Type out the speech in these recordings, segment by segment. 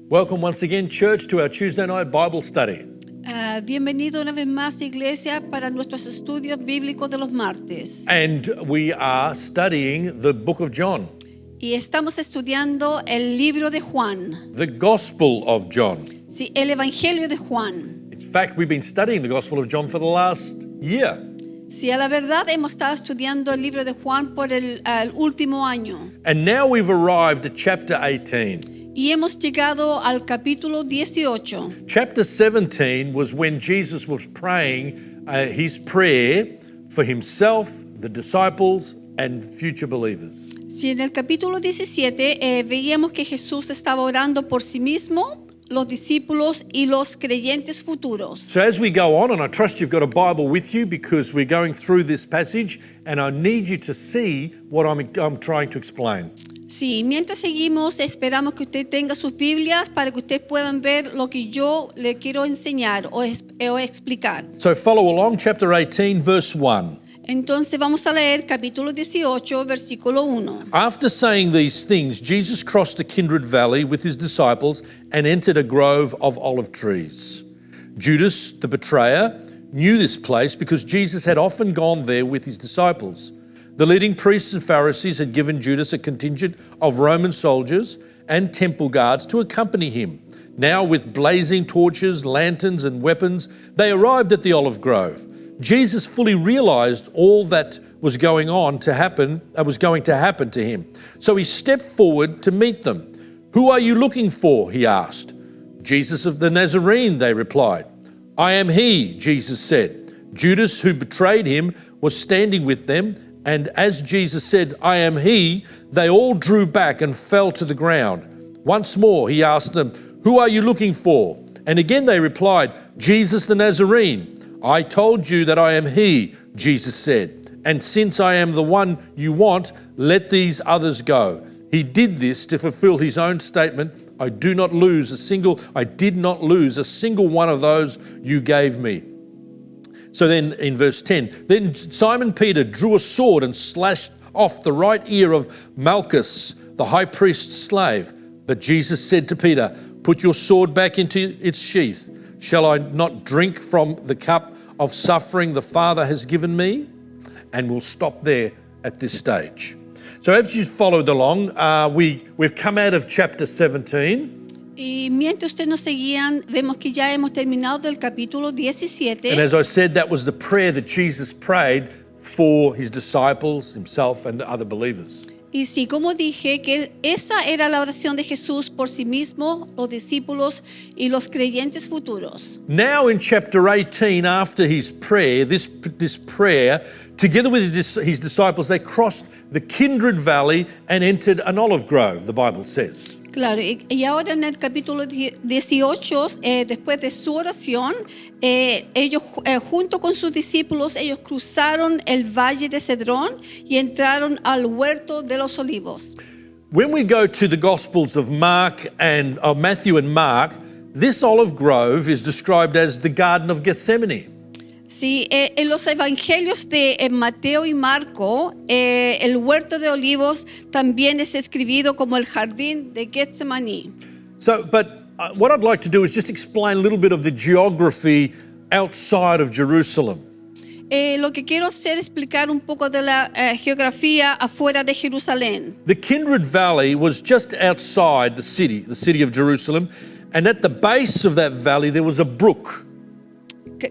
Welcome once again, church, to our Tuesday night Bible study. Bienvenido una vez más, iglesia, para nuestros estudios bíblicos de los martes. And we are studying the book of John, Y estamos estudiando el libro de Juan, the Gospel of John. sí, el Evangelio de Juan. In fact, we've been studying the Gospel of John for the last year. Sí, a la verdad hemos estado estudiando el libro de Juan por el último año. And now we've arrived at chapter 18. Y hemos llegado al capítulo 18. Chapter 17 was when Jesus was praying his prayer for himself, the disciples, and future believers. Sí, en el capítulo 17 veíamos que Jesús estaba orando por sí mismo, los discípulos y los creyentes futuros. So as we go on, and I trust you've got a Bible with you because we're going through this passage, and I need you to see what I'm trying to explain. Sí, mientras seguimos, esperamos que usted tenga sus Biblias para que ustedes puedan ver lo que yo le quiero enseñar o explicar. So follow along, chapter 18, verse 1. Entonces vamos a leer capítulo 18, versículo 1. After saying these things, Jesus crossed the Kindred Valley with his disciples and entered a grove of olive trees. Judas, the betrayer, knew this place because Jesus had often gone there with his disciples. The leading priests and Pharisees had given Judas a contingent of Roman soldiers and temple guards to accompany him. Now, with blazing torches, lanterns, and weapons, they arrived at the olive grove. Jesus fully realized all that was going to happen to him. So he stepped forward to meet them. "Who are you looking for?" he asked. "Jesus of the Nazarene," they replied. "I am he," Jesus said. Judas, who betrayed him, was standing with them. And as Jesus said, "I am he," they all drew back and fell to the ground. Once more, he asked them, "Who are you looking for?" And again they replied, "Jesus the Nazarene." "I told you that I am he," Jesus said. "And since I am the one you want, let these others go." He did this to fulfill his own statement, I did not lose a single one of those you gave me." So then in verse 10, then Simon Peter drew a sword and slashed off the right ear of Malchus, the high priest's slave. But Jesus said to Peter, "Put your sword back into its sheath. Shall I not drink from the cup of suffering the Father has given me?" And we'll stop there at this stage. So as you followed along, we've come out of chapter 17. Y mientras ustedes nos seguían, vemos que ya hemos terminado del capítulo 17. And as I said, that was the prayer that Jesus prayed for his disciples, himself, and the other believers. Y sí, como dije, que esa era la oración de Jesús por sí mismo, los discípulos y los creyentes futuros. Now in chapter 18, after his prayer, this prayer, together with his disciples, they crossed the Kindred Valley and entered an olive grove, the Bible says. Claro, y ahora en el capítulo 18, después de su oración, ellos junto con sus discípulos, ellos cruzaron el valle de Cedrón y entraron al huerto de los olivos. When we go to the Gospels of Matthew and Mark, this olive grove is described as the Garden of Gethsemane. Sí, en los evangelios de Mateo y Marco, el huerto de olivos también es escribido como el jardín de Getsemaní. So, but what I'd like to do is just explain a little bit of the geography outside of Jerusalem. Lo que quiero hacer es explicar un poco de la geografía afuera de Jerusalén. The Kindred Valley was just outside the city of Jerusalem, and at the base of that valley there was a brook.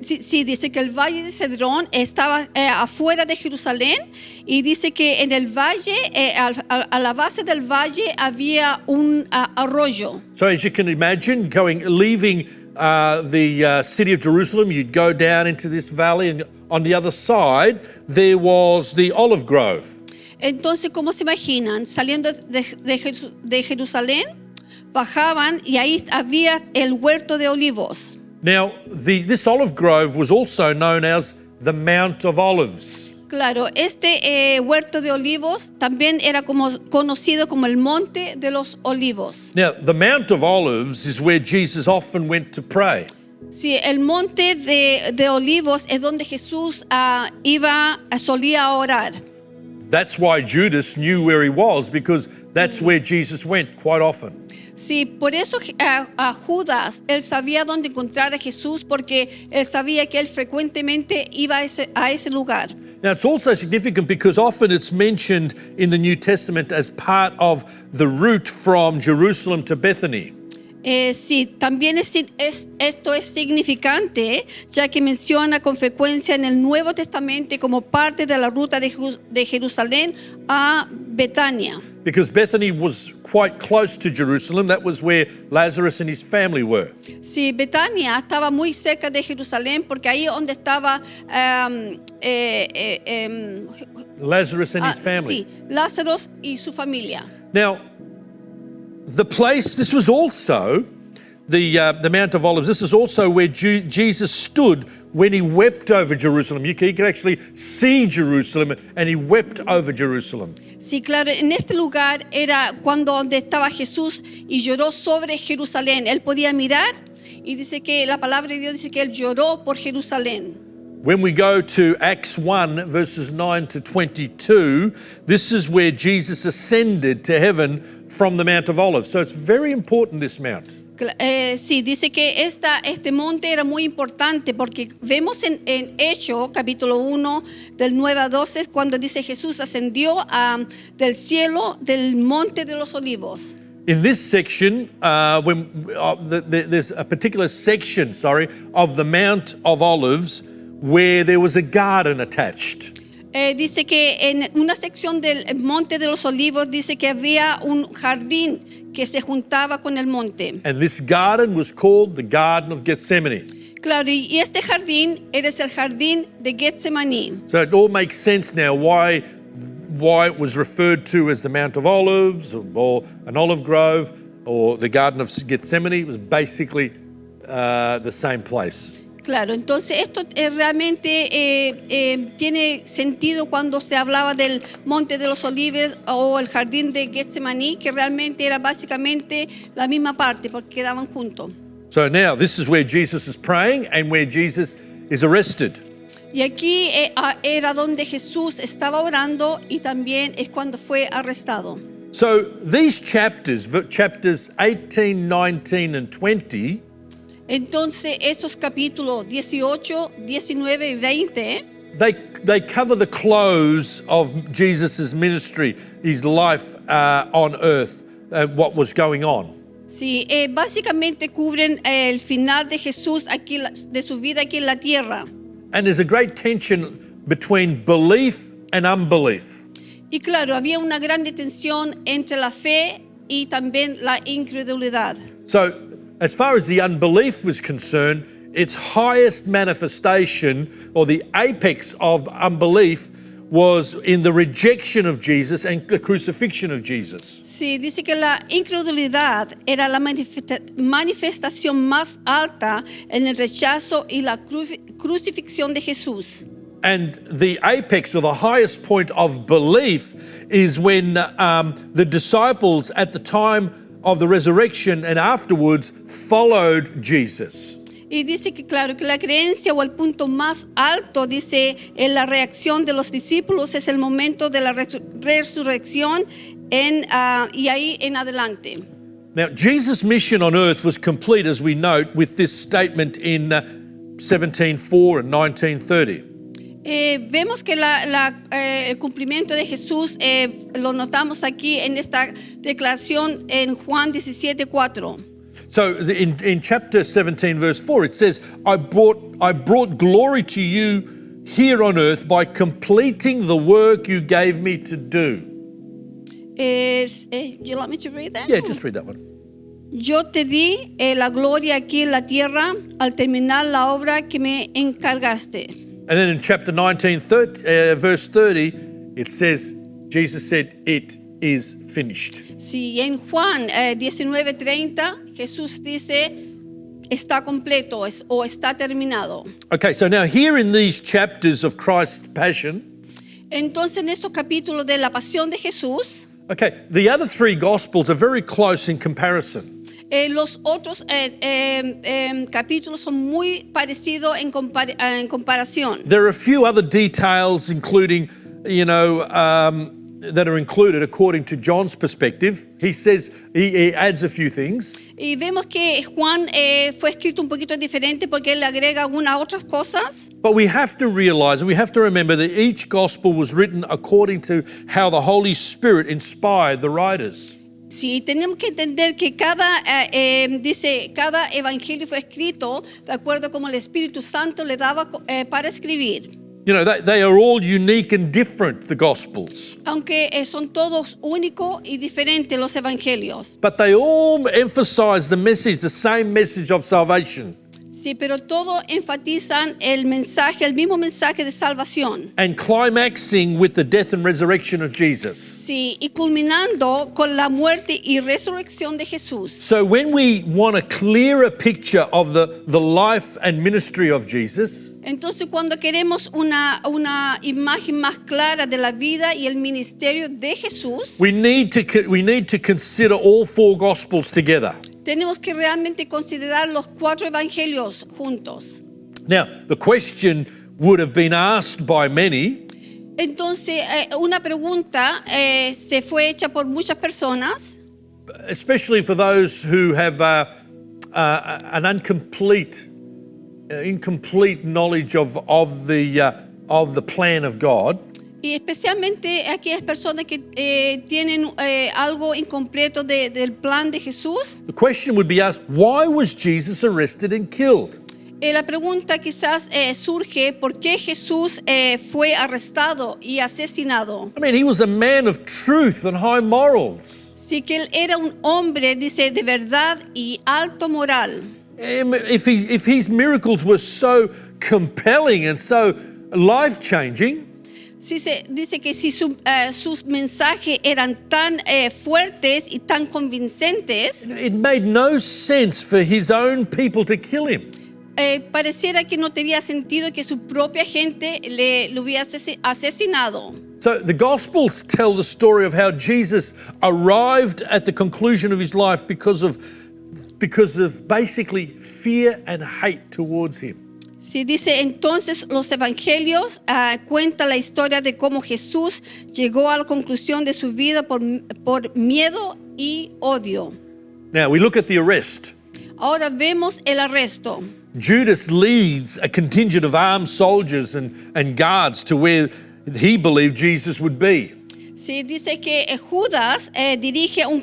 Sí, dice que el valle de Cedrón estaba afuera de Jerusalén y dice que en el valle, a la base del valle había un arroyo. So as you can imagine, leaving the city of Jerusalem, you'd go down into this valley, and on the other side there was the olive grove. Entonces, ¿cómo se imaginan? Saliendo de Jerusalén, bajaban y ahí había el huerto de olivos. Now, this olive grove was also known as the Mount of Olives. Claro, este huerto de olivos también era conocido como el Monte de los Olivos. Now, the Mount of Olives is where Jesus often went to pray. Sí, el Monte de Olivos es donde Jesús solía orar. That's why Judas knew where he was, because that's where Jesus went quite often. Sí, por eso a Judas, él sabía dónde encontrar a Jesús porque él sabía que él frecuentemente iba a ese lugar. Now, it's also significant because often it's mentioned in the New Testament as part of the route from Jerusalem to Bethany. Sí, también esto es significante, ya que menciona con frecuencia en el Nuevo Testamento como parte de la ruta de Jerusalén a Betania. Because Bethany was quite close to Jerusalem. That was where Lazarus and his family were. Sí, Betania estaba muy cerca de Jerusalén porque ahí donde estaba Lazarus and his family. sí, Lázaro y su familia. Now, the place, this was also the Mount of Olives. This is also where Jesus stood when he wept over Jerusalem. He could actually see Jerusalem and he wept over Jerusalem. Sí, claro, en este lugar era donde estaba Jesús y lloró sobre Jerusalén. Él podía mirar y dice que la palabra de Dios dice que él lloró por Jerusalén. When we go to Acts 1, verses 9 to 22, this is where Jesus ascended to heaven from the Mount of Olives. So it's very important, this mount. Sí, dice que este monte era muy importante porque vemos en Hechos, capítulo 1, del 9 a 12, cuando dice Jesús ascendió del cielo del monte de los olivos. In this section, there's a particular section, of the Mount of Olives where there was a garden attached. Dice que en una sección del monte de los olivos dice que había un jardín que se juntaba con el monte. And this garden was called the Garden of Gethsemane. Claro, y este jardín era el jardín de Getsemaní. So it all makes sense now why it was referred to as the Mount of Olives or an olive grove or the Garden of Gethsemane. It was basically the same place. Claro, entonces esto realmente tiene sentido cuando se hablaba del Monte de los Olivos o el Jardín de Getsemaní, que realmente era básicamente la misma parte porque quedaban juntos. So now this is where Jesus is praying and where Jesus is arrested. Y aquí era donde Jesús estaba orando y también es cuando fue arrestado. So these chapters 18, 19 and 20, entonces estos capítulos 18, 19 y 20 they cover the close of Jesus' ministry, his life on earth, what was going on. sí, básicamente cubren el final de Jesús aquí, de su vida aquí en la tierra. And there's a great tension between belief and unbelief. Y claro, había una gran tensión entre la fe y también la incredulidad. So, as far as the unbelief was concerned, its highest manifestation or the apex of unbelief was in the rejection of Jesus and the crucifixion of Jesus. Sí, dice que la incredulidad era la manifestación más alta en el rechazo y la crucifixión de Jesús. And the apex or the highest point of belief is when the disciples at the time of the resurrection and afterwards followed Jesus. Y dice que claro, que la creencia o el punto más alto, dice, en la reacción de los discípulos es el momento de la resurrección y ahí en adelante. Now, Jesus' mission on earth was complete, as we note, with this statement in 17:4 and 19:30. Vemos que el cumplimiento de Jesús lo notamos aquí en esta declaración en Juan 17:4. So in chapter 17, verse 4, it says, I brought glory to you here on earth by completing the work you gave me to do. You like me to read that? Yeah, just read that one. Yo te di la gloria aquí en la tierra al terminar la obra que me encargaste. And then in chapter 19, verse 30, it says, Jesus said, it is finished. Sí, en Juan 19:30, Jesús dice, está completo o está terminado. Okay, so now here in these chapters of Christ's passion, entonces en estos capítulos de la pasión de Jesús, okay, the other three gospels are very close in comparison. Los otros capítulos son muy parecidos en comparación. There are a few other details, including, that are included according to John's perspective. He says, he adds a few things. Y vemos que Juan fue escrito un poquito diferente porque él le agrega algunas otras cosas. But we have to realize, we have to remember that each gospel was written according to how the Holy Spirit inspired the writers. Sí, tenemos que entender que cada evangelio fue escrito de acuerdo a como el Espíritu Santo le daba para escribir. You know, they are all unique and different, the gospels. Aunque son todos únicos y diferentes los evangelios. But they all emphasize the message, the same message of salvation. Sí, pero todos enfatizan el mismo mensaje de salvación. And climaxing with the death and resurrection of Jesus. Sí, y culminando con la muerte y resurrección de Jesús. So when we want a clearer picture of the life and ministry of Jesus, Entonces, cuando queremos una imagen más clara de la vida y el ministerio de Jesús, we need to consider all four gospels together. tenemos que realmente considerar los 4 evangelios juntos. Now, the question would have been asked by many, Entonces, una pregunta se fue hecha por muchas personas, especially for those who have an incomplete knowledge of the plan of God. y especialmente aquellas personas que tienen algo incompleto del plan de Jesús. The question would be asked, why was Jesus arrested and killed? La pregunta quizás surge por qué Jesús fue arrestado y asesinado. I mean, he was a man of truth and high morals. Sí que él era un hombre, dice, de verdad y alto moral. If his miracles were so compelling and so life-changing, Sí, dice que si sus mensajes eran tan fuertes y tan convincentes, it made no sense for his own people to kill him. pareciera que no tenía sentido que su propia gente lo hubiera asesinado. So the Gospels tell the story of how Jesus arrived at the conclusion of his life because of basically fear and hate towards him. Sí, dice entonces los evangelios cuentan la historia de cómo Jesús llegó a la conclusión de su vida por miedo y odio. Now we look at the arrest. Ahora vemos el arresto. Judas leads a contingent of armed soldiers and guards to where he believed Jesus would be. Sí, dice que Judas dirige un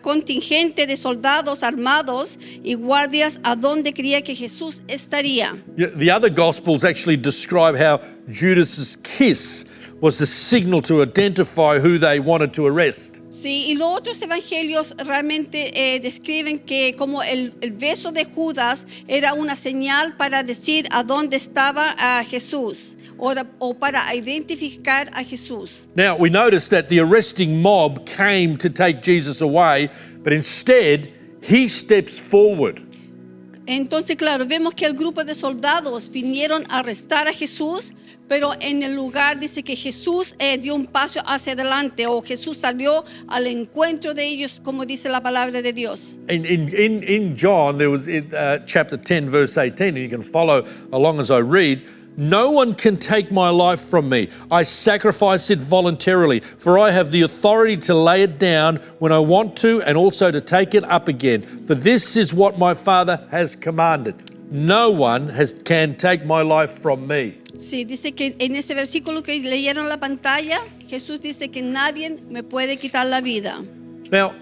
contingente de soldados armados y guardias a donde creía que Jesús estaría. The other Gospels actually describe how Judas's kiss was a signal to identify who they wanted to arrest. Sí, y los otros evangelios realmente describen que como el beso de Judas era una señal para decir a dónde estaba Jesús o para identificar a Jesús. Now, we notice that the arresting mob came to take Jesus away, but instead, he steps forward. Entonces, claro, vemos que el grupo de soldados vinieron a arrestar a Jesús, pero en el lugar dice que Jesús dio un paso hacia adelante o Jesús salió al encuentro de ellos, como dice la palabra de Dios. In John, there was chapter 10, verse 18, and you can follow along as I read. No one can take my life from me. I sacrifice it voluntarily, for I have the authority to lay it down when I want to and also to take it up again. For this is what my Father has commanded. No one can take my life from me. Sí, dice que en ese versículo que leyeron en la pantalla, Jesús dice que nadie me puede quitar la vida. Now,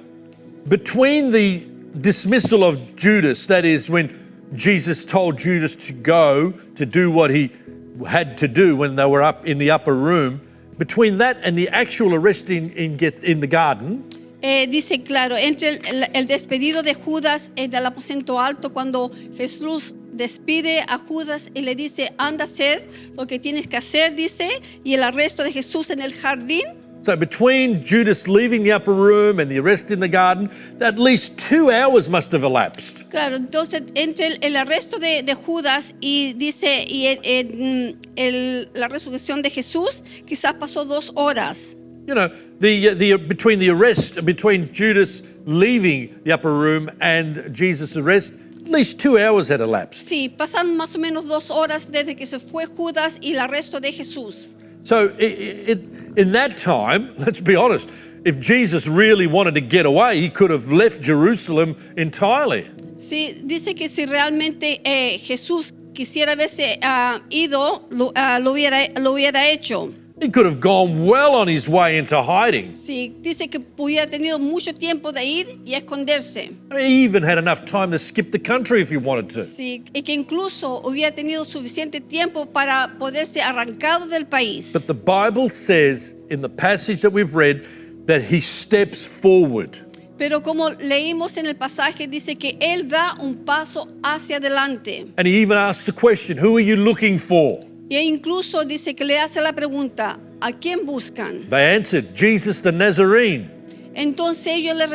between the dismissal of Judas, that is when Jesus told Judas to go to do what he had to do when they were up in the upper room, between that and the actual arrest in the garden, Dice claro, entre el despedido de Judas del aposento alto, cuando Jesús despide a Judas y le dice, anda a hacer lo que tienes que hacer, dice, y el arresto de Jesús en el jardín. so between Judas leaving the upper room and the arrest in the garden, at least 2 hours must have elapsed. Claro, entonces entre el arresto de Judas y dice la resurrección de Jesús, quizás pasó 2 horas. You know, between Judas leaving the upper room and Jesus' arrest, at least 2 hours had elapsed. Sí, pasaron más o menos 2 horas desde que se fue Judas y el arresto de Jesús. So in that time, let's be honest, if Jesus really wanted to get away, he could have left Jerusalem entirely. Sí, dice que si realmente Jesús quisiera haberse ido, lo hubiera hecho. He could have gone well on his way into hiding. Sí, dice que hubiera tenido mucho tiempo de ir y esconderse. I mean, he even had enough time to skip the country if he wanted to. Sí, y que incluso hubiera tenido suficiente tiempo para poderse arrancado del país. But the Bible says in the passage that we've read that he steps forward. Pero como leímos en el pasaje, dice que él da un paso hacia adelante. And he even asks the question, who are you looking for? E incluso dice que le hace la pregunta, ¿a quién buscan? They answered, Jesus the Nazarene. Entonces ellos le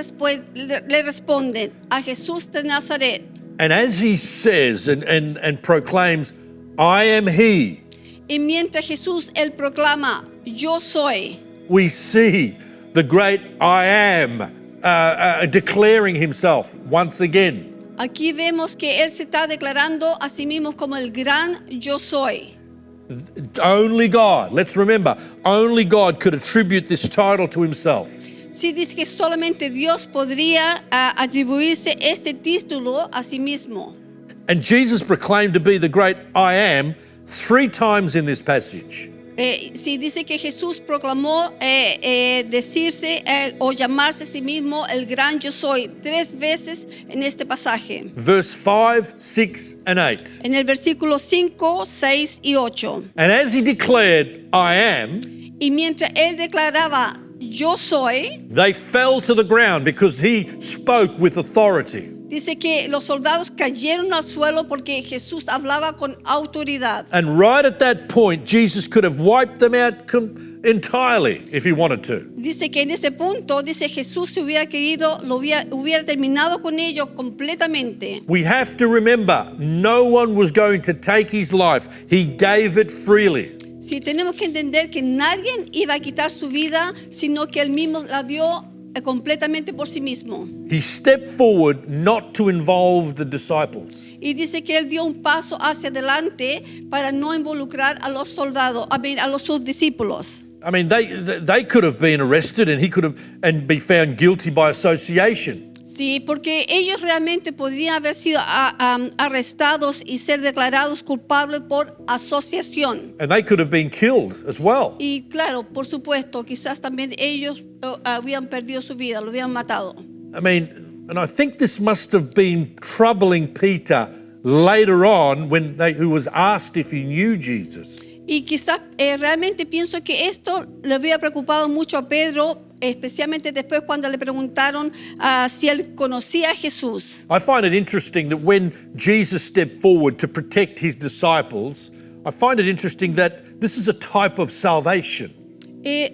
responden, a Jesús de Nazaret. And as he says and proclaims, I am he, Y mientras Jesús, él proclama, yo soy, we see the great I am declaring himself once again. aquí vemos que él se está declarando a sí mismo como el gran yo soy. Only God, let's remember, only God could attribute this title to himself. Sí, dice que solamente Dios podría atribuirse este título a sí mismo. And Jesus proclaimed to be the great I am 3 times in this passage. Sí, dice que Jesús proclamó decirse o llamarse a sí mismo el gran yo soy 3 veces en este pasaje. Verse 5, 6, and 8. En el versículo 5, 6 y 8. And as he declared, I am, Y mientras él declaraba yo soy, they fell to the ground because he spoke with authority. dice que los soldados cayeron al suelo porque Jesús hablaba con autoridad. And right at that point, Jesus could have wiped them out entirely if he wanted to. Dice que en ese punto, dice Jesús si hubiera querido, hubiera terminado con ello completamente. We have to remember, no one was going to take his life. He gave it freely. Sí, tenemos que entender que nadie iba a quitar su vida, sino que él mismo la dio completamente por sí mismo. He stepped forward not to involve the disciples. Y dice que él dio un paso hacia adelante para no involucrar a los soldados, a los sus discípulos. I mean, they could have been arrested and he could have and be found guilty by association. Sí, porque ellos realmente podrían haber sido arrestados y ser declarados culpables por asociación. And they could have been killed as well. Y claro, por supuesto, quizás también ellos habían perdido su vida, lo habían matado. I mean, and I think this must have been troubling Peter later on when who was asked if he knew Jesus. Y quizás realmente pienso que esto le había preocupado mucho a Pedro, especialmente después cuando le preguntaron si él conocía a Jesús. I find it interesting that when Jesus stepped forward to protect his disciples, I find it interesting that this is a type of salvation.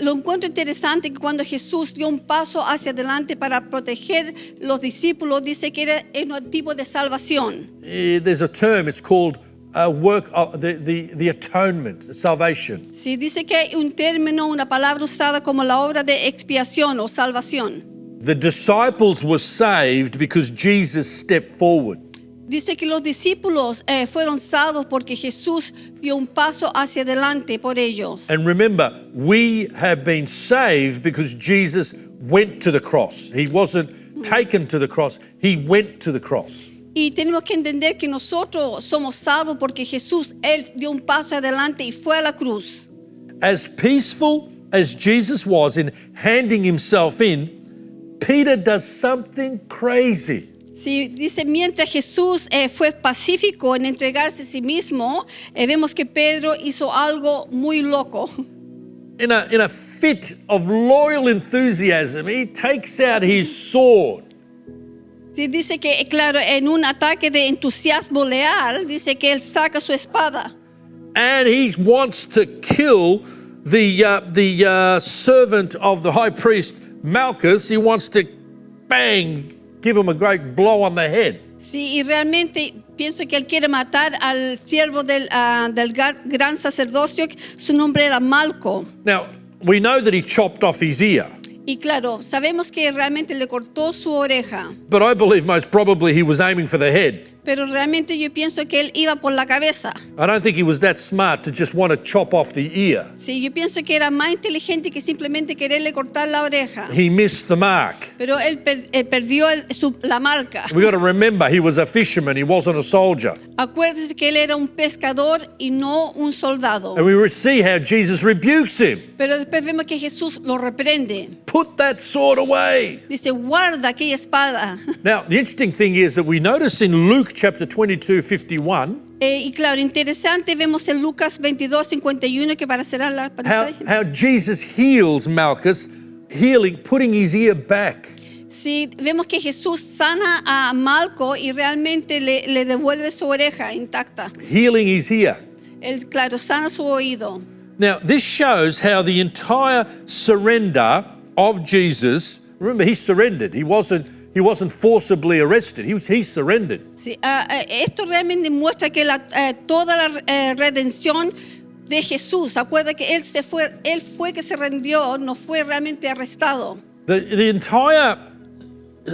Lo encuentro interesante que cuando Jesús dio un paso hacia adelante para proteger los discípulos, dice que era un tipo de salvación. There's a term, it's called work of the atonement, the salvation. Sí, dice que hay un término, una palabra usada como la obra de expiación o salvación. The disciples were saved because Jesus stepped forward. Dice que los discípulos fueron salvos porque Jesús dio un paso hacia adelante por ellos. And remember, we have been saved because Jesus went to the cross. He wasn't taken to the cross, he went to the cross. Y tenemos que entender que nosotros somos salvos porque Jesús, él dio un paso adelante y fue a la cruz. As peaceful as Jesus was in handing himself in, Peter does something crazy. Sí, dice, mientras Jesús fue pacífico en entregarse a sí mismo, vemos que Pedro hizo algo muy loco. In a fit of loyal enthusiasm, he takes out his sword. Sí, dice que, claro, en un ataque de entusiasmo leal, dice que él saca su espada. And he wants to kill the servant of the high priest, Malchus. He wants to, bang, give him a great blow on the head. Sí, y realmente pienso que él quiere matar al siervo del gran sacerdocio, su nombre era Malco. Now, we know that he chopped off his ear, Y claro, sabemos que realmente le cortó su oreja. but I believe most probably he was aiming for the head. Pero realmente yo pienso que él iba por la cabeza. I don't think he was that smart to just want to chop off the ear. Sí, yo pienso que era más inteligente que simplemente quererle cortar la oreja. He missed the mark. Pero él perdió la marca. We got to remember he was a fisherman, he wasn't a soldier. Acuérdese que él era un pescador y no un soldado. And we see how Jesus rebukes him. Pero después vemos que Jesús lo reprende. Put that sword away. Dice, guarda aquella espada. Now, the interesting thing is that we notice in Luke chapter 22:51 Y claro, interesante, vemos en Lucas 22:51 que aparecerá en la pantalla. how Jesus heals Malchus, putting his ear back. Sí, vemos que Jesús sana a Malco y realmente le devuelve su oreja intacta. Healing his ear. Él, claro, sana su oído. Now, this shows how the entire surrender of Jesus, remember, he surrendered. He wasn't forcibly arrested. He surrendered. Sí, esto realmente muestra que toda la redención de Jesús, acuerda que él fue que se rendió, no fue realmente arrestado. The entire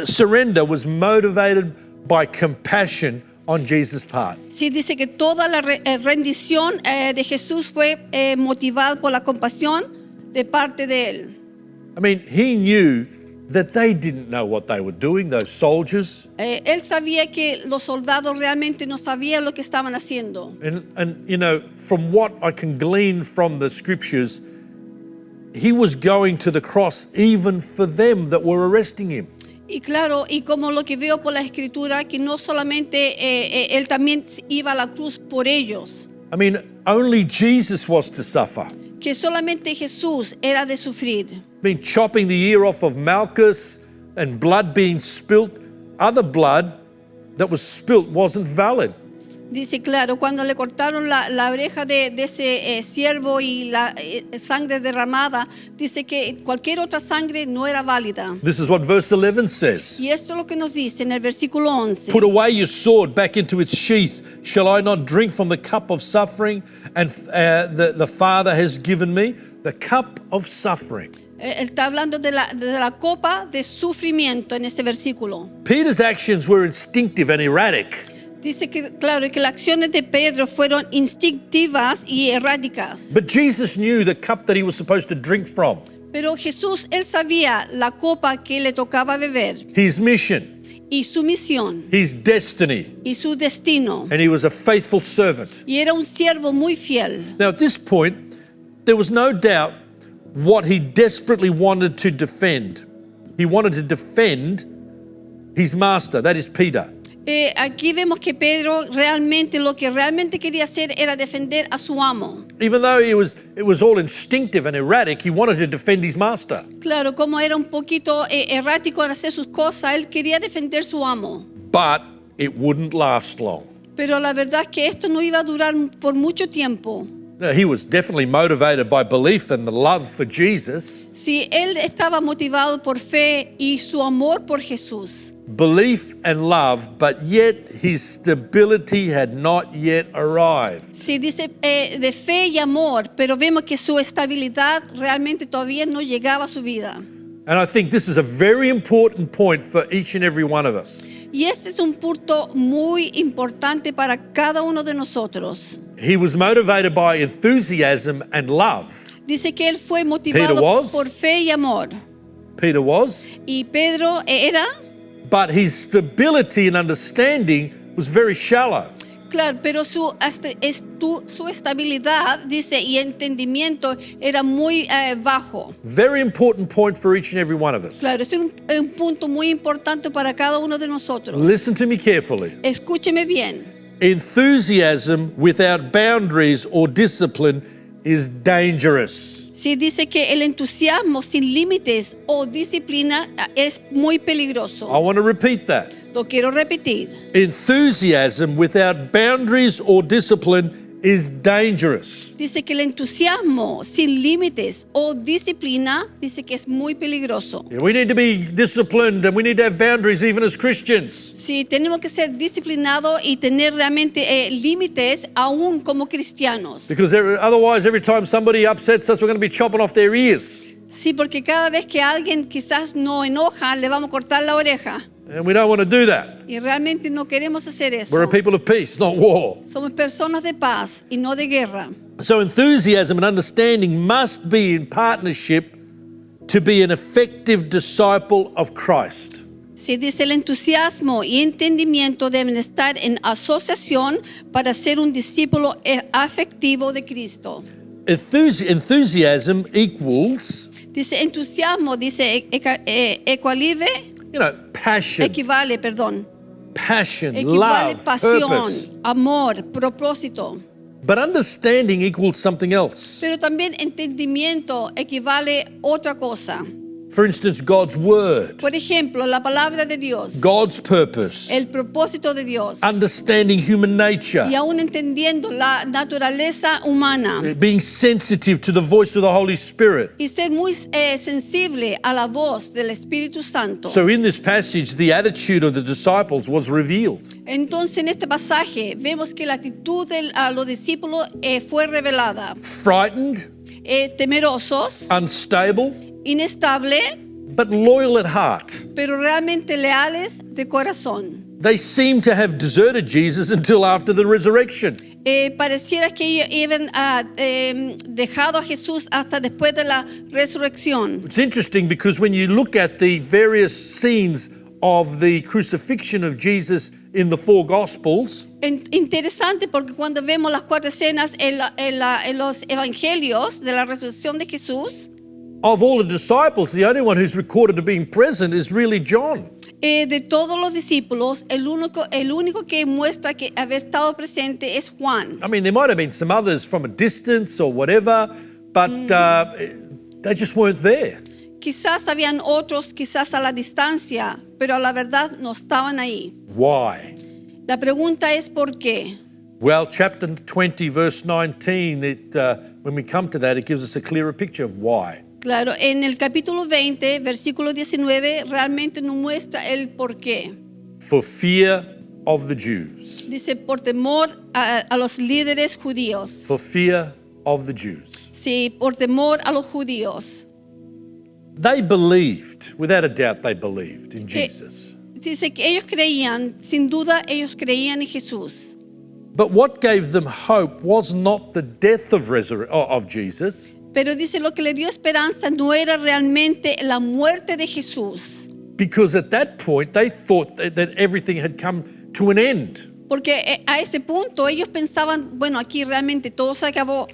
surrender was motivated by compassion on Jesus' part. Sí, dice que toda la rendición de Jesús fue motivada por la compasión de parte de él. I mean, he knew that they didn't know what they were doing, those soldiers. Él sabía que los soldados realmente no sabían lo que estaban haciendo. And you know, from what I can glean from the scriptures, he was going to the cross even for them that were arresting him. Y claro, y como lo que veo por la escritura, que no solamente él también iba a la cruz por ellos. I mean, only Jesus was to suffer. Que solamente Jesús era de sufrir. I mean, chopping the ear off of Malchus and blood being spilt, other blood that was spilt wasn't valid. Dice, claro, cuando le cortaron la oreja de ese siervo y la sangre derramada, dice que cualquier otra sangre no era válida. This is what verse 11 says. Y esto es lo que nos dice en el versículo 11. Put away your sword back into its sheath. Shall I not drink from the cup of suffering and the Father has given me? The cup of suffering. Él está hablando de la copa de sufrimiento en este versículo. Peter's actions were instinctive and erratic. Dice que, claro, que las acciones de Pedro fueron instintivas y erráticas. But Jesus knew the cup that he was supposed to drink from. Pero Jesús, él sabía la copa que le tocaba beber His mission, y su misión his destiny, y su destino. and he was a faithful servant. Y era un siervo muy fiel. Now, at this point, there was no doubt what he desperately wanted to defend. He wanted to defend his master, that is Peter. Aquí vemos que Pedro realmente lo que realmente quería hacer era defender a su amo. Even though it was all instinctive and erratic, he wanted to defend his master. Claro, como era un poquito errático en hacer sus cosas, él quería defender su amo. But it wouldn't last long. Pero la verdad es que esto no iba a durar por mucho tiempo. Now, he was definitely motivated by belief and the love for Jesus. Sí, él estaba motivado por fe y su amor por Jesús. Belief and love, but yet his stability had not yet arrived. Sí, dice de fe y amor, pero vemos que su estabilidad realmente todavía no llegaba a su vida. And I think this is a very important point for each and every one of us. Y este es un punto muy importante para cada uno de nosotros. He was motivated by enthusiasm and love. Dice que él fue Peter motivado was. por fe y amor. Peter was. Y Pedro era, But his stability and understanding was very shallow. claro, pero su estabilidad, dice, y entendimiento era muy bajo. Very important point for each and every one of us. Claro, es un punto muy importante para cada uno de nosotros. Listen to me carefully. Escúcheme bien. Enthusiasm without boundaries or discipline is dangerous. Sí, dice que el entusiasmo sin límites o disciplina es muy peligroso. I want to repeat that. Lo quiero repetir. Enthusiasm without boundaries or discipline is dangerous. Dice que el entusiasmo sin límites o disciplina, dice que es muy peligroso. We need to be disciplined and we need to have boundaries even as Christians. Sí, tenemos que ser disciplinados y tener realmente límites aún como cristianos. Because otherwise, every time somebody upsets us, we're going to be chopping off their ears. Sí, porque cada vez que alguien quizás nos enoja, le vamos a cortar la oreja. And we don't want to do that. Y realmente no queremos hacer eso. We're a people of peace, not war. Somos personas de paz y no de guerra. So enthusiasm and understanding must be in partnership to be an effective disciple of Christ. Se dice el entusiasmo y entendimiento deben estar en asociación para ser un discípulo afectivo de Cristo. Enthusiasm equals, Dice entusiasmo, dice passion, equivale, love, pasión, purpose. amor, propósito. But understanding equals something else. Pero también entendimiento equivale otra cosa. For instance, God's word, Por ejemplo, la palabra de Dios, God's purpose, el propósito de Dios, understanding human nature, y aún entendiendo la naturaleza humana being sensitive to the voice of the Holy Spirit. y ser muy sensible a la voz del Espíritu Santo. So in this passage, the attitude of the disciples was revealed. Entonces en este pasaje vemos que la actitud de los discípulos fue revelada. Frightened, Temerosos, unstable, inestable, but loyal at heart. pero realmente leales de corazón. They seem to have deserted Jesus until after the resurrection. Pareciera que ellos habían dejado a Jesús hasta después de la resurrección. It's interesting because when you look at the various scenes of the crucifixion of Jesus in the four Gospels, Interesante porque cuando vemos las cuatro escenas en los evangelios de la resurrección de Jesús, of all the disciples, the only one who's recorded as being present is really John. de todos los discípulos, el único que muestra que haber estado presente es Juan. I mean, there might have been some others from a distance or whatever, but they just weren't there. Quizás habían otros, quizás a la distancia, pero a la verdad no estaban ahí. Why? La pregunta es ¿por qué? Well, chapter 20, verse 19, when we come to that, it gives us a clearer picture of why. Claro, en el capítulo 20, versículo 19, realmente nos muestra el por qué. For fear of the Jews. Dice, por temor a los líderes judíos. For fear of the Jews. Sí, por temor a los judíos. They believed, without a doubt, they believed in Jesus. Dice que ellos creían, sin duda ellos creían en Jesús. But what gave them hope was not the death of Jesus. Pero dice lo que le dio esperanza no era realmente la muerte de Jesús. Because at that point, they thought that everything had come to an end. Porque a ese punto ellos pensaban, bueno, aquí realmente todo se acabó.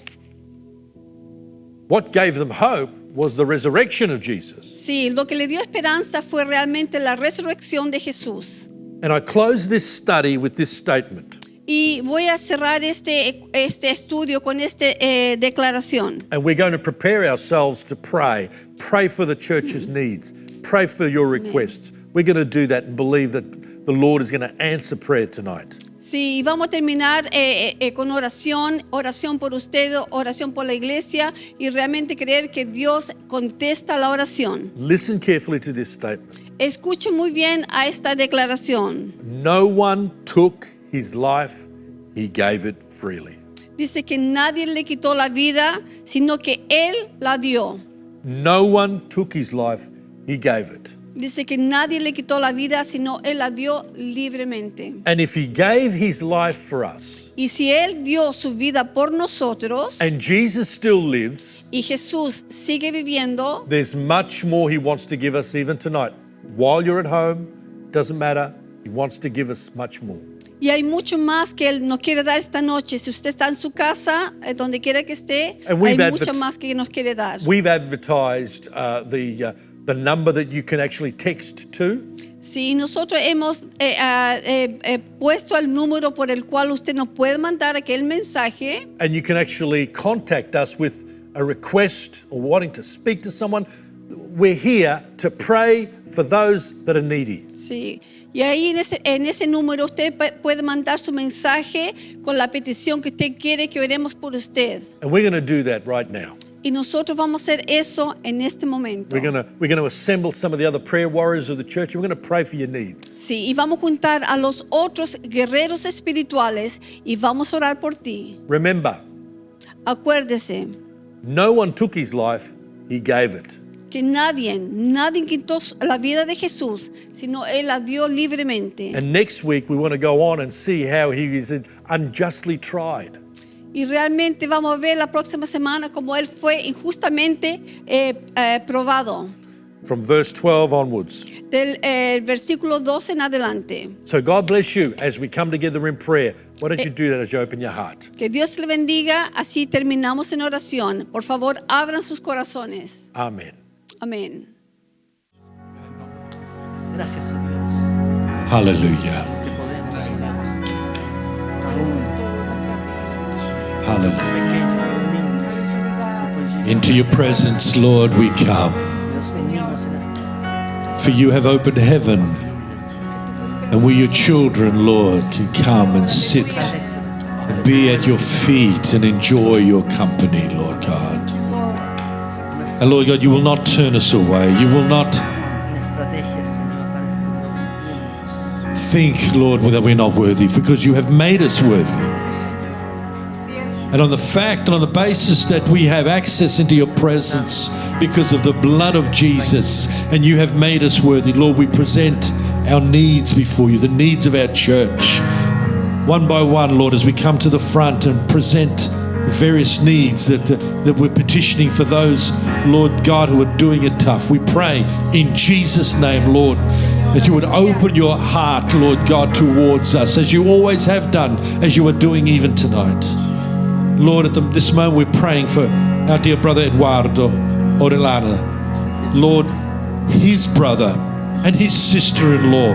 What gave them hope was the resurrection of Jesus. Sí, lo que le dio esperanza fue realmente la resurrección de Jesús. And I close this study with this statement. Y voy a cerrar este estudio con esta declaración. And we're going to prepare ourselves to pray. Pray for the church's needs. Pray for your requests. We're going to do that and believe that the Lord is going to answer prayer tonight. Sí, y vamos a terminar con oración por usted, oración por la iglesia y realmente creer que Dios contesta la oración. Listen carefully to this statement. Escuche muy bien a esta declaración. No one took his life, he gave it freely. Dice que nadie le quitó la vida, sino que Él la dio. No one took his life, he gave it. Dice que nadie le quitó la vida, sino Él la dio libremente. And if he gave his life for us, Y si Él dio su vida por nosotros, and Jesus still lives, y Jesús sigue viviendo, there's much more he wants to give us even tonight. While you're at home, doesn't matter, he wants to give us much more. y hay mucho más que Él nos quiere dar esta noche. Si usted está en su casa, donde quiera que esté, And we've hay mucho más que nos quiere dar. We've advertised the number that you can actually text to. Sí, nosotros hemos puesto el número por el cual usted nos puede mandar aquel mensaje. And you can actually contact us with a request or wanting to speak to someone. We're here to pray for those that are needy. Sí, y ahí en ese número usted puede mandar su mensaje con la petición que usted quiere que oremos por usted. And we're going to do that right now. Y nosotros vamos a hacer eso en este momento. We're going to assemble some of the other prayer warriors of the church. We're going to pray for your needs. Sí, y vamos a juntar a los otros guerreros espirituales y vamos a orar por ti. Remember, Acuérdese, no one took his life, he gave it. que nadie quitó la vida de Jesús, sino Él la dio libremente. And next week we want to go on and see how he is unjustly tried. Y realmente vamos a ver la próxima semana cómo Él fue injustamente probado. From verse 12 onwards. Del versículo 12 en adelante. So God bless you as we come together in prayer. Why don't you do that as you open your heart? Que Dios le bendiga. Así terminamos en oración. Por favor, abran sus corazones. Amen. Amén. Gracias, oh Dios. Hallelujah. Te podemos Hallelujah. Into your presence, Lord, we come. For you have opened heaven, and we, your children, Lord, can come and sit and be at your feet and enjoy your company, Lord God. And Lord God, you will not turn us away. You will not think, Lord, that we're not worthy, because you have made us worthy. And on the fact and on the basis that we have access into your presence because of the blood of Jesus, and you have made us worthy, Lord, we present our needs before you, the needs of our church. One by one, Lord, as we come to the front and present various needs that we're petitioning for those, Lord God, who are doing it tough. We pray in Jesus' name, Lord, that you would open your heart, Lord God, towards us, as you always have done, as you are doing even tonight. Lord, at this moment we're praying for our dear brother Eduardo Orellana. Lord, his brother and his sister-in-law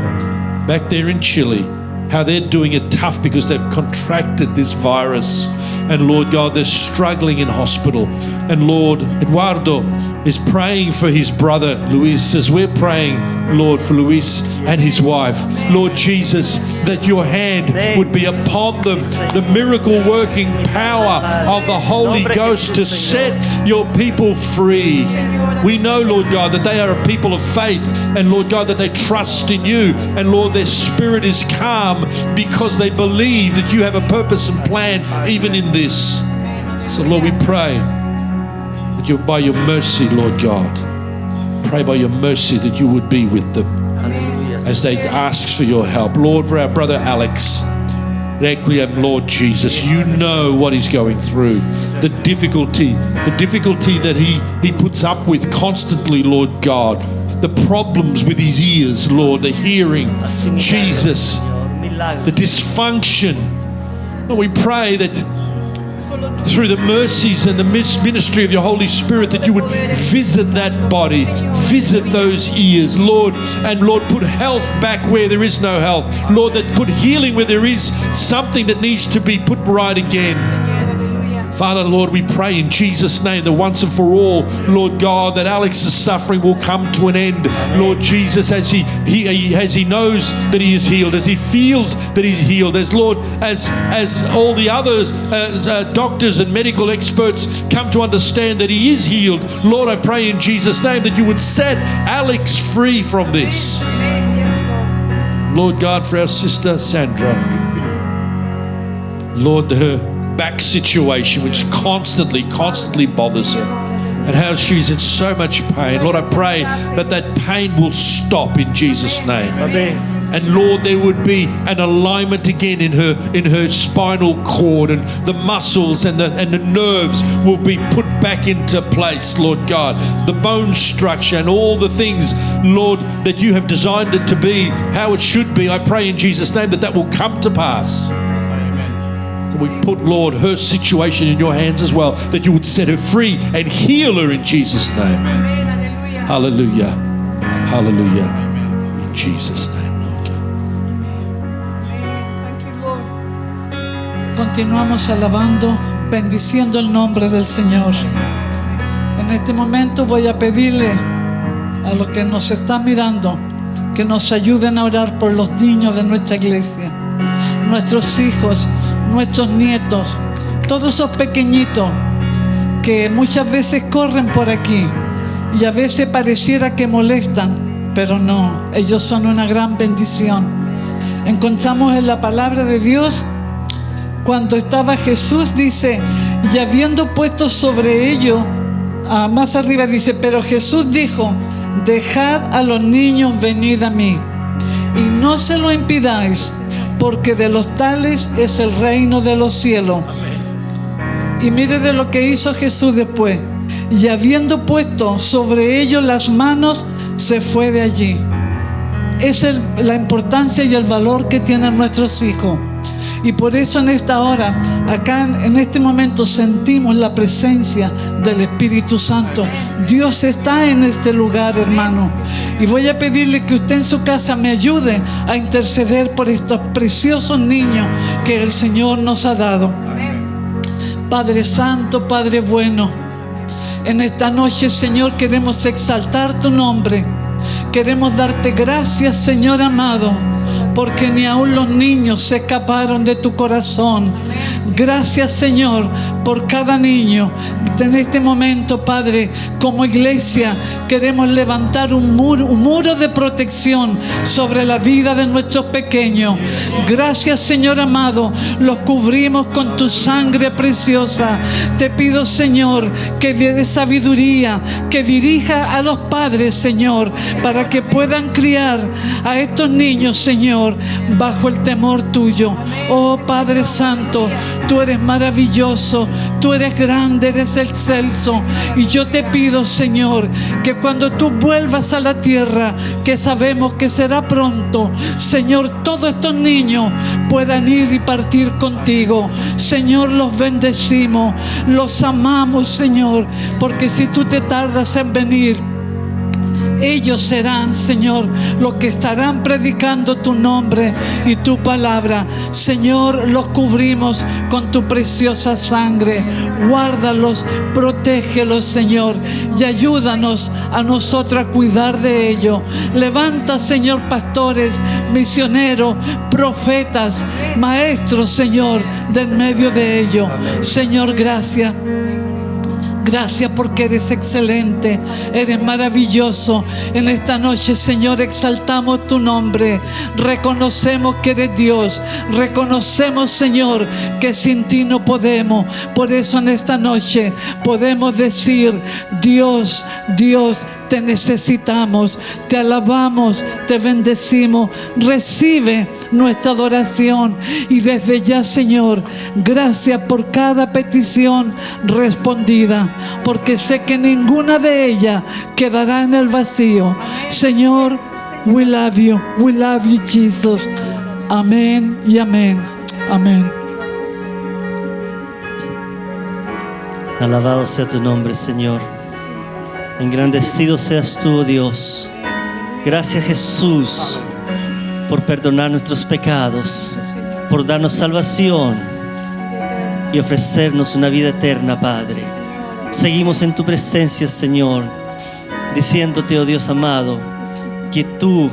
back there in Chile, how they're doing it tough because they've contracted this virus. And Lord God, they're struggling in hospital. And Lord, Eduardo is praying for his brother Luis, as we're praying, Lord, for Luis and his wife. Lord Jesus, that your hand would be upon them, the miracle working power of the Holy Ghost to set your people free. We know, Lord God, that they are a people of faith, and Lord God, that they trust in you, and Lord, their spirit is calm because they believe that you have a purpose and plan even in this. So Lord, we pray that you, by your mercy, Lord God, pray by your mercy that you would be with them as they ask for your help. Lord, for our brother Alex, Requiem, Lord Jesus, you know what he's going through, the difficulty that he puts up with constantly, Lord God, the problems with his ears, Lord, the hearing, Jesus, the dysfunction. Lord, we pray that through the mercies and the ministry of your Holy Spirit, that you would visit that body, visit those ears, Lord, and Lord, put health back where there is no health. Lord, that put healing where there is something that needs to be put right again. Father, Lord, we pray in Jesus' name that once and for all, Lord God, that Alex's suffering will come to an end. Lord Jesus, as he knows that he is healed, as he feels that he's healed, as Lord, as all the others, doctors and medical experts come to understand that he is healed. Lord, I pray in Jesus' name that you would set Alex free from this. Lord God, for our sister Sandra, Lord, her back situation which constantly bothers her, and how she's in so much pain. Lord, I pray that that pain will stop in Jesus' name. Amen. And Lord, there would be an alignment again in her spinal cord, and the muscles and the nerves will be put back into place, Lord God. The bone structure and all the things, Lord, that you have designed it to be, how it should be. I pray in Jesus' name that will come to pass. We put, Lord, her situation in your hands as well, that you would set her free and heal her in Jesus' name. Hallelujah. Hallelujah. In Jesus' name, Lord. Continuamos alabando, bendiciendo el nombre del Señor. En este momento voy a pedirle a los que nos están mirando que nos ayuden a orar por los niños de nuestra iglesia, nuestros hijos, nuestros nietos, todos esos pequeñitos que muchas veces corren por aquí y a veces pareciera que molestan, pero no, ellos son una gran bendición. Encontramos en la palabra de Dios cuando estaba Jesús, dice, y habiendo puesto sobre ellos más arriba dice, pero Jesús dijo, dejad a los niños venid a mí y no se lo impidáis, porque de los tales es el reino de los cielos. Y mire de lo que hizo Jesús después. Y habiendo puesto sobre ellos las manos, se fue de allí. Esa es la importancia y el valor que tienen nuestros hijos. Y por eso en esta hora, acá en este momento, sentimos la presencia del Espíritu Santo. Dios está en este lugar, hermano. Y voy a pedirle que usted en su casa me ayude a interceder por estos preciosos niños que el Señor nos ha dado. Padre Santo, Padre bueno, en esta noche, Señor, queremos exaltar tu nombre. Queremos darte gracias, Señor amado, porque ni aún los niños se escaparon de tu corazón. Gracias, Señor, por cada niño. En este momento, Padre, como iglesia, queremos levantar un muro de protección sobre la vida de nuestros pequeños. Gracias, Señor amado, los cubrimos con tu sangre preciosa. Te pido, Señor, que dé sabiduría, que dirija a los padres, Señor, para que puedan criar a estos niños, Señor, bajo el temor tuyo. Oh Padre Santo, tú eres maravilloso, tú eres grande, eres excelso. Y yo te pido, Señor, que cuando tú vuelvas a la tierra, que sabemos que será pronto, Señor, todos estos niños puedan ir y partir contigo. Señor, los bendecimos, los amamos, Señor, porque si tú te tardas en venir, ellos serán, Señor, los que estarán predicando tu nombre y tu palabra. Señor, los cubrimos con tu preciosa sangre. Guárdalos, protégelos, Señor, y ayúdanos a nosotros a cuidar de ellos. Levanta, Señor, pastores, misioneros, profetas, maestros, Señor, de en medio de ellos. Señor, gracias. Gracias porque eres excelente, eres maravilloso. En esta noche, Señor, exaltamos tu nombre. Reconocemos que eres Dios. Reconocemos, Señor, que sin ti no podemos. Por eso en esta noche podemos decir, Dios, Dios, te necesitamos, te alabamos, te bendecimos. Recibe nuestra adoración. Y desde ya, Señor, gracias por cada petición respondida, porque sé que ninguna de ellas quedará en el vacío. Señor, we love you, Jesus. Amén y amén. Amén. Alabado sea tu nombre, Señor. Engrandecido seas tú, oh Dios. Gracias, Jesús, por perdonar nuestros pecados, por darnos salvación y ofrecernos una vida eterna, Padre. Seguimos en tu presencia, Señor, diciéndote, oh Dios amado, que tú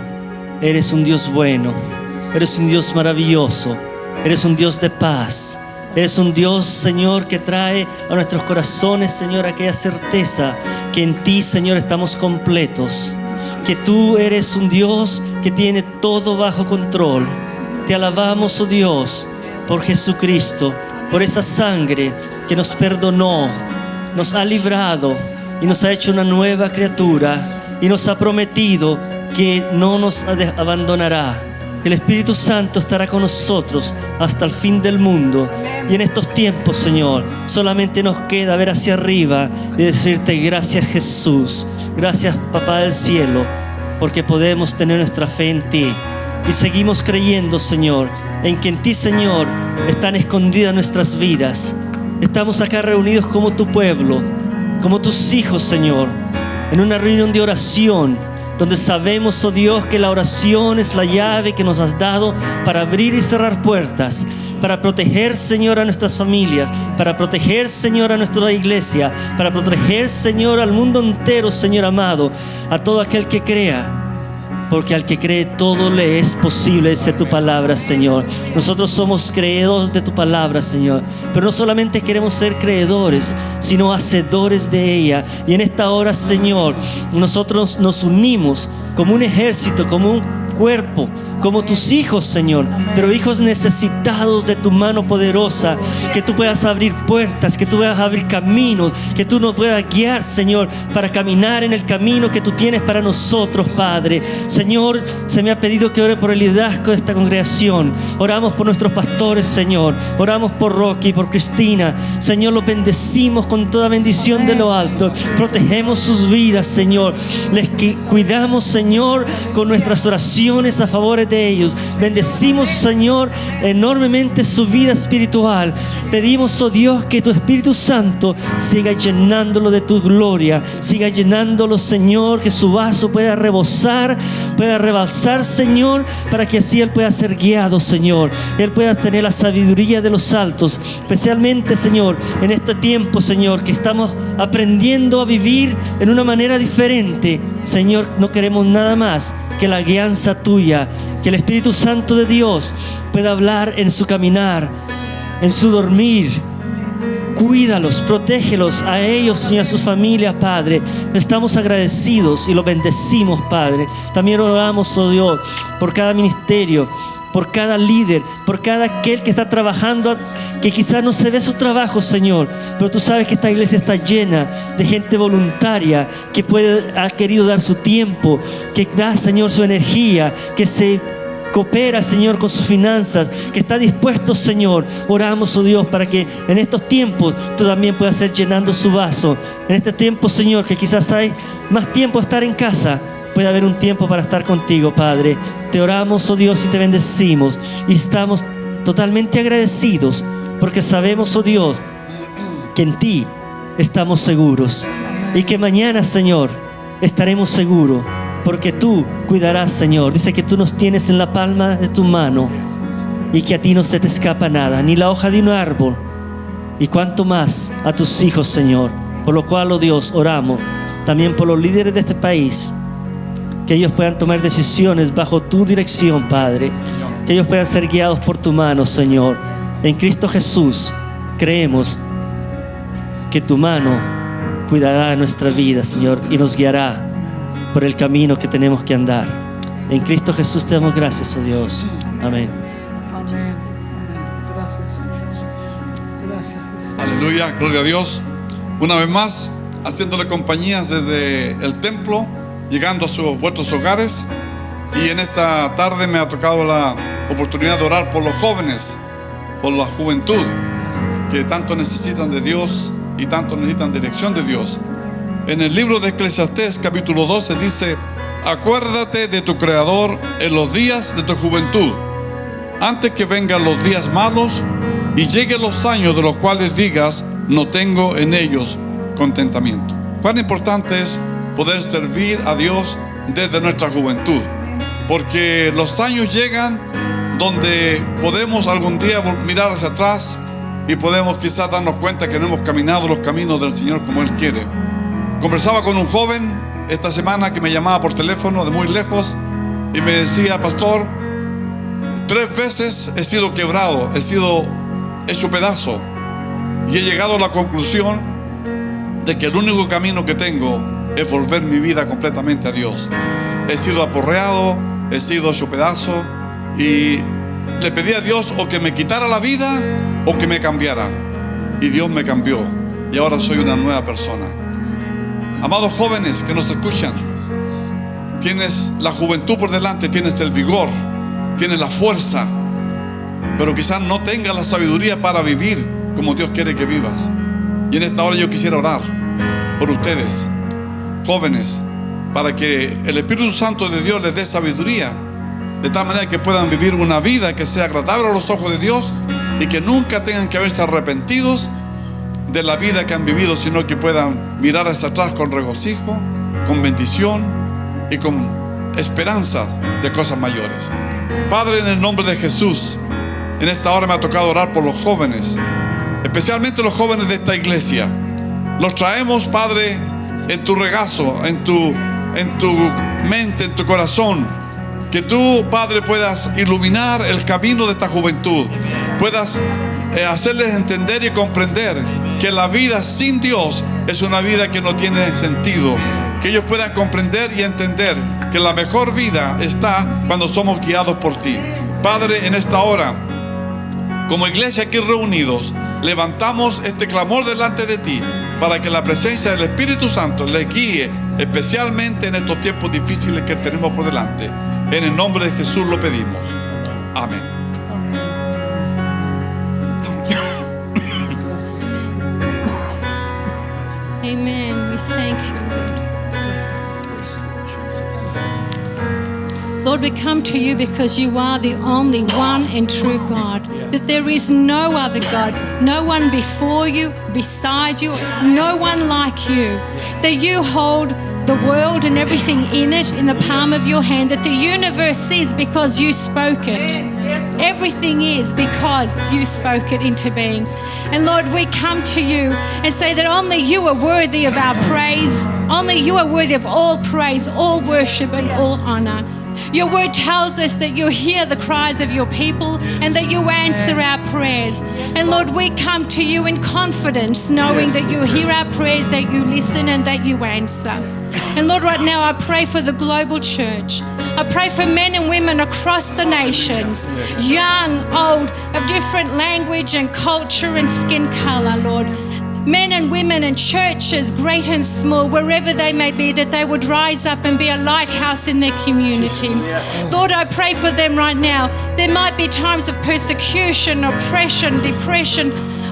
eres un Dios bueno, eres un Dios maravilloso, eres un Dios de paz. Eres un Dios, Señor, que trae a nuestros corazones, Señor, aquella certeza que en ti, Señor, estamos completos. Que tú eres un Dios que tiene todo bajo control. Te alabamos, oh Dios, por Jesucristo, por esa sangre que nos perdonó, nos ha librado y nos ha hecho una nueva criatura y nos ha prometido que no nos abandonará. El Espíritu Santo estará con nosotros hasta el fin del mundo. Y en estos tiempos, Señor, solamente nos queda ver hacia arriba y decirte gracias, Jesús. Gracias, Papá del cielo, porque podemos tener nuestra fe en ti. Y seguimos creyendo, Señor, en que en ti, Señor, están escondidas nuestras vidas. Estamos acá reunidos como tu pueblo, como tus hijos, Señor, en una reunión de oración, donde sabemos, oh Dios, que la oración es la llave que nos has dado para abrir y cerrar puertas, para proteger, Señor, a nuestras familias, para proteger, Señor, a nuestra iglesia, para proteger, Señor, al mundo entero, Señor amado, a todo aquel que crea. Porque al que cree todo le es posible, dice tu palabra, Señor. Nosotros somos creedores de tu palabra, Señor. Pero no solamente queremos ser creedores, sino hacedores de ella. Y en esta hora, Señor, nosotros nos unimos como un ejército, como un cuerpo, como tus hijos, Señor, pero hijos necesitados de tu mano poderosa, que tú puedas abrir puertas, que tú puedas abrir caminos, que tú nos puedas guiar, Señor, para caminar en el camino que tú tienes para nosotros, Padre. Señor, se me ha pedido que ore por el liderazgo de esta congregación. Oramos por nuestros pastores, Señor. Oramos por Rocky, por Cristina. Señor, los bendecimos con toda bendición de lo alto. Protegemos sus vidas, Señor. Les cuidamos, Señor, con nuestras oraciones a favor de ellos. Bendecimos, Señor, enormemente su vida espiritual. Pedimos, oh Dios, que tu Espíritu Santo siga llenándolo de tu gloria. Siga llenándolo, Señor, que su vaso pueda rebosar, pueda rebalsar, Señor, para que así Él pueda ser guiado, Señor. Él pueda tener la sabiduría de los altos, especialmente, Señor, en este tiempo, Señor, que estamos aprendiendo a vivir en una manera diferente. Señor, no queremos nada más que la guianza tuya, que el Espíritu Santo de Dios pueda hablar en su caminar, en su dormir. Cuídalos, protégelos a ellos y a sus familias, Padre. Estamos agradecidos y los bendecimos, Padre. También oramos, oh Dios, por cada ministerio, por cada líder, por cada aquel que está trabajando, que quizás no se ve su trabajo, Señor, pero tú sabes que esta iglesia está llena de gente voluntaria que ha querido dar su tiempo, que da, Señor, su energía, que se coopera, Señor, con sus finanzas, que está dispuesto, Señor. Oramos, oh Dios, para que en estos tiempos tú también puedas ir llenando su vaso. En este tiempo, Señor, que quizás hay más tiempo de estar en casa, puede haber un tiempo para estar contigo, Padre. Te oramos, oh Dios, y te bendecimos. Y estamos totalmente agradecidos porque sabemos, oh Dios, que en ti estamos seguros. Y que mañana, Señor, estaremos seguros porque tú cuidarás, Señor. Dice que tú nos tienes en la palma de tu mano y que a ti no se te escapa nada, ni la hoja de un árbol. Y cuanto más a tus hijos, Señor. Por lo cual, oh Dios, oramos también por los líderes de este país, que ellos puedan tomar decisiones bajo tu dirección, Padre. Que ellos puedan ser guiados por tu mano, Señor. En Cristo Jesús creemos que tu mano cuidará de nuestra vida, Señor, y nos guiará por el camino que tenemos que andar. En Cristo Jesús te damos gracias, oh Dios. Amén. Amén. Gracias, Señor. Gracias, Jesús. Aleluya, gloria a Dios. Una vez más, haciéndole compañías desde el templo, llegando a vuestros hogares. Y en esta tarde me ha tocado la oportunidad de orar por los jóvenes, por la juventud, que tanto necesitan de Dios y tanto necesitan dirección de Dios. En el libro de Eclesiastés, capítulo 12, dice: acuérdate de tu Creador en los días de tu juventud, antes que vengan los días malos y lleguen los años de los cuales digas: no tengo en ellos contentamiento. Cuán importante es poder servir a Dios desde nuestra juventud, porque los años llegan donde podemos algún día mirar hacia atrás y podemos quizás darnos cuenta que no hemos caminado los caminos del Señor como Él quiere. Conversaba con un joven esta semana que me llamaba por teléfono de muy lejos y me decía: pastor, 3 veces he sido quebrado, he sido hecho pedazo y he llegado a la conclusión de que el único camino que tengo es volver mi vida completamente a Dios. He sido aporreado, he sido hecho pedazo y le pedí a Dios o que me quitara la vida o que me cambiara, y Dios me cambió y ahora soy una nueva persona. Amados jóvenes que nos escuchan, tienes la juventud por delante, tienes el vigor, tienes la fuerza, pero quizás no tengas la sabiduría para vivir como Dios quiere que vivas. Y en esta hora yo quisiera orar por ustedes, jóvenes, para que el Espíritu Santo de Dios les dé sabiduría, de tal manera que puedan vivir una vida que sea agradable a los ojos de Dios y que nunca tengan que verse arrepentidos de la vida que han vivido, sino que puedan mirar hacia atrás con regocijo, con bendición y con esperanza de cosas mayores. Padre, en el nombre de Jesús, en esta hora me ha tocado orar por los jóvenes, especialmente los jóvenes de esta iglesia. Los traemos, Padre, en tu regazo, en tu mente, en tu corazón. Que tú, Padre, puedas iluminar el camino de esta juventud, puedas hacerles entender y comprender que la vida sin Dios es una vida que no tiene sentido. Que ellos puedan comprender y entender que la mejor vida está cuando somos guiados por ti. Padre, en esta hora, como iglesia aquí reunidos, levantamos este clamor delante de ti para que la presencia del Espíritu Santo les guíe, especialmente en estos tiempos difíciles que tenemos por delante. En el nombre de Jesús lo pedimos. Amén. Amen. We thank you, Lord. Lord, we come to you because you are the only one and true God. That there is no other God, no one before you, beside you, no one like you. That you hold the world and everything in it in the palm of your hand. That the universe is because you spoke it. Everything is because you spoke it into being. And Lord, we come to you and say that only you are worthy of our praise. Only you are worthy of all praise, all worship, and all honor. Your word tells us that you hear the cries of your people and that you answer our prayers. And Lord, we come to you in confidence, knowing that you hear our prayers, that you listen, and that you answer. And Lord, right now I pray for the global church. I pray for men and women across the nations, young, old, of different language and culture and skin color, Lord. Men and women and churches, great and small, wherever they may be, that they would rise up and be a lighthouse in their community. Lord, I pray for them right now. There might be times of persecution, oppression, depression,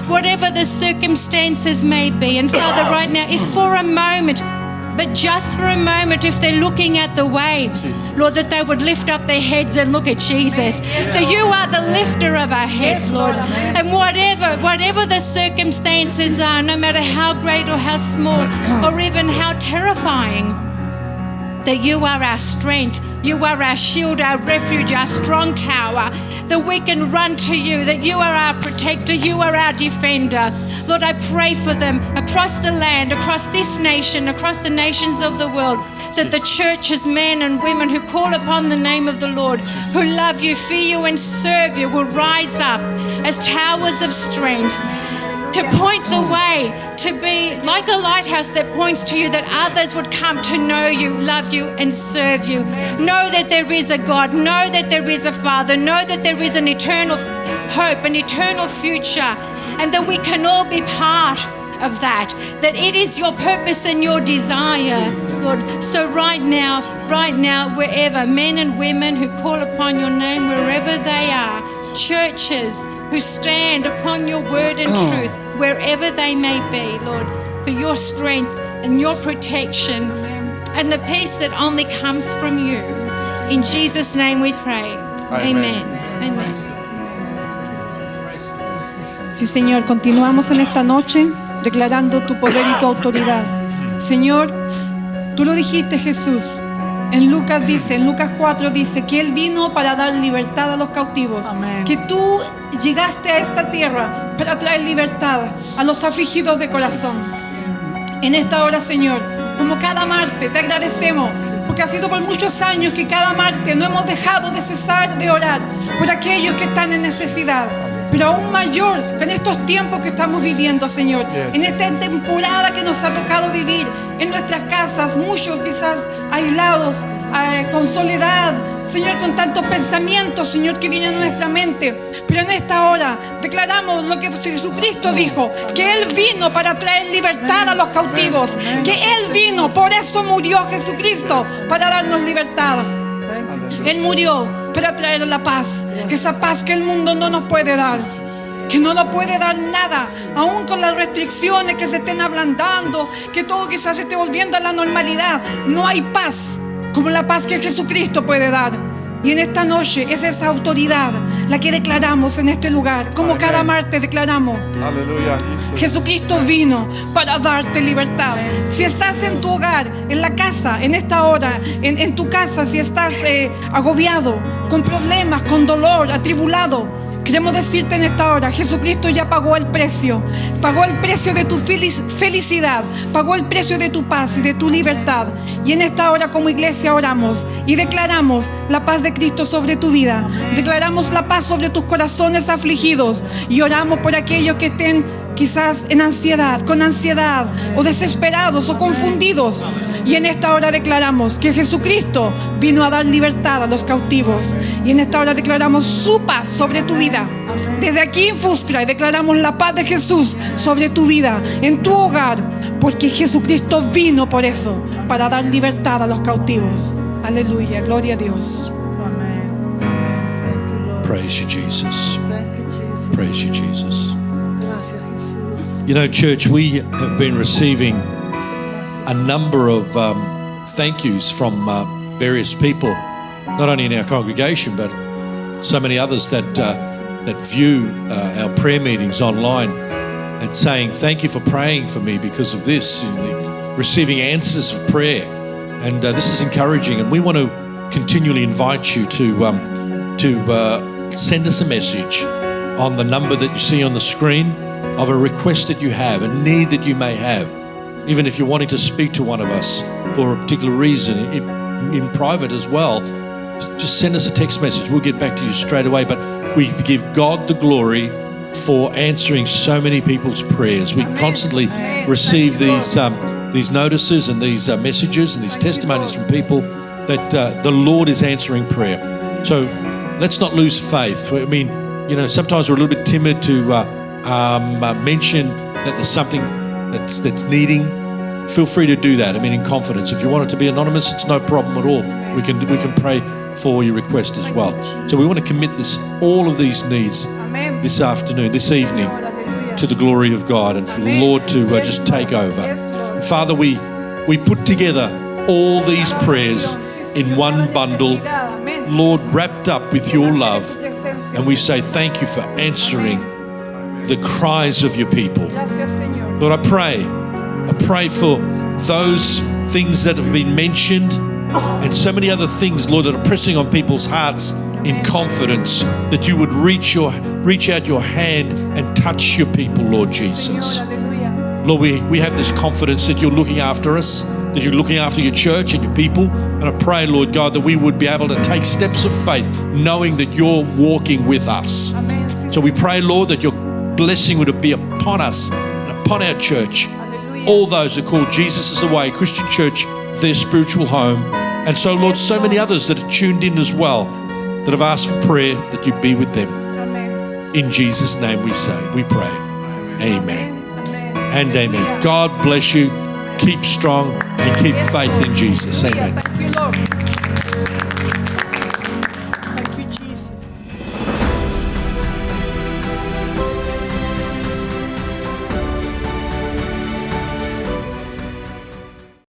whatever the circumstances may be. And Father, right now, if for a moment, but just for a moment, if they're looking at the waves, Lord, that they would lift up their heads and look at Jesus. That you are the lifter of our heads, Lord. And whatever the circumstances are, no matter how great or how small, or even how terrifying, that you are our strength, you are our shield, our refuge, our strong tower, that we can run to you, that you are our protector, you are our defender. Lord, I pray for them across the land, across this nation, across the nations of the world, that the churches, men and women who call upon the name of the Lord, who love you, fear you, and serve you, will rise up as towers of strength, to point the way, to be like a lighthouse that points to you, that others would come to know you, love you, and serve you. Know that there is a God, know that there is a Father, know that there is an eternal hope, an eternal future, and that we can all be part of that it is your purpose and your desire, Lord. So right now, wherever men and women who call upon your name, wherever they are, churches who stand upon your word and truth, wherever they may be, Lord, for your strength and your protection and the peace that only comes from you. In Jesus' name we pray. Amen. Amen. Sí, Señor, continuamos en esta noche declarando tu poder y tu autoridad. Señor, tú lo dijiste, Jesús. En Lucas 4 dice que Él vino para dar libertad a los cautivos. Amén. Que tú llegaste a esta tierra para traer libertad a los afligidos de corazón. En esta hora, Señor, como cada martes, te agradecemos porque ha sido por muchos años que cada martes no hemos dejado de cesar de orar por aquellos que están en necesidad. Pero aún mayor que en estos tiempos que estamos viviendo, Señor, en esta temporada que nos ha tocado vivir en nuestras casas, muchos quizás aislados, con soledad, Señor, con tantos pensamientos, Señor, que vienen a nuestra mente. Pero en esta hora declaramos lo que Jesucristo dijo, que Él vino para traer libertad a los cautivos, que Él vino, por eso murió Jesucristo, para darnos libertad. Él murió para traer la paz, esa paz que el mundo no nos puede dar, que no nos puede dar nada, aún con las restricciones que se estén ablandando, que todo quizás se esté volviendo a la normalidad. No hay paz como la paz que Jesucristo puede dar. Y en esta noche es esa autoridad la que declaramos en este lugar, como cada martes declaramos. Aleluya. Jesucristo vino para darte libertad. Si estás en tu hogar, en la casa, en esta hora, en tu casa, si estás agobiado, con problemas, con dolor, atribulado, queremos decirte en esta hora, Jesucristo ya pagó el precio de tu felicidad, pagó el precio de tu paz y de tu libertad. Y en esta hora como iglesia oramos y declaramos la paz de Cristo sobre tu vida, declaramos la paz sobre tus corazones afligidos y oramos por aquellos que estén quizás con ansiedad o desesperados o confundidos. Y en esta hora declaramos que Jesucristo vino a dar libertad a los cautivos. Y en esta hora declaramos su paz sobre tu vida. Desde aquí en Fuscra declaramos la paz de Jesús sobre tu vida, en tu hogar, porque Jesucristo vino por eso, para dar libertad a los cautivos. Aleluya, gloria a Dios. Amén. Thank you, Lord. Praise you, Jesus. Thank you, Jesus. Praise you, Jesus. Gracias, Jesús. You know, church, we have been receiving a number of thank yous from various people, not only in our congregation, but so many others that view our prayer meetings online and saying, thank you for praying for me because of this, and receiving answers of prayer. And this is encouraging, and we want to continually invite you to send us a message on the number that you see on the screen of a request that you have, a need that you may have. Even if you're wanting to speak to one of us for a particular reason, if in private as well, just send us a text message. We'll get back to you straight away. But we give God the glory for answering so many people's prayers. We constantly receive these notices and these messages and these testimonies from people that the Lord is answering prayer. So let's not lose faith. I mean, you know, sometimes we're a little bit timid to mention that there's something that's needing. Feel free to do that. I mean, in confidence. If you want it to be anonymous, it's no problem at all. We can pray for your request as well. So we want to commit all of these needs this afternoon, this evening, to the glory of God, and for the Lord to just take over. And Father, we put together all these prayers in one bundle, Lord, wrapped up with your love, and we say thank you for answering the cries of your people. Lord, I pray for those things that have been mentioned and so many other things, Lord, that are pressing on people's hearts in confidence, that you would reach out your hand and touch your people, Lord Jesus. Lord, we have this confidence that you're looking after us, that you're looking after your church and your people. And I pray, Lord God, that we would be able to take steps of faith, knowing that you're walking with us. So we pray, Lord, that your blessing would be upon us and upon our church. All those who call Jesus as the way, Christian Church, their spiritual home. And so, Lord, so many others that are tuned in as well, that have asked for prayer, that you be with them. In Jesus' name we say, we pray. Amen. And amen. God bless you. Keep strong and keep faith in Jesus. Amen. Thank you, Lord.